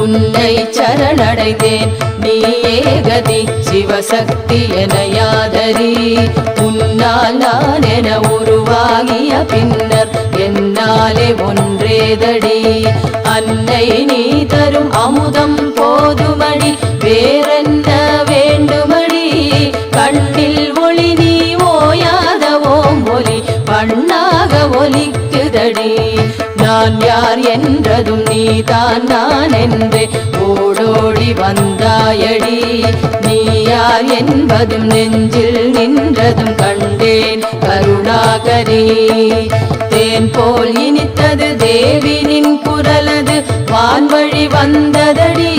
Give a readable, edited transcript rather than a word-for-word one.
உன்னை சரணடைந்தேன் நீயே கதி சிவசக்தி என யாதரி உன்னால் நான் என உருவாகிய பின்னர் என்னாலே ஒன்றேதடி அன்னை நீ தரும் அமுதம் போதுமடி வேறென்ன வேண்டுமடி கண்ணில் ஒளி நீ ஓயாத ஓம் ஒலி பண்ணாக ஒலிக்குதடி நான் யார் என்றதும் நீதான் நான் என்றே ஓடோடி வந்தாயடி நீ யார் என்பதும் நெஞ்சில் நின்றதும் கண்டேன் கருணாகரி தேன் போல் இனித்தது தேவினின் குரலது வான்வழி வந்ததடி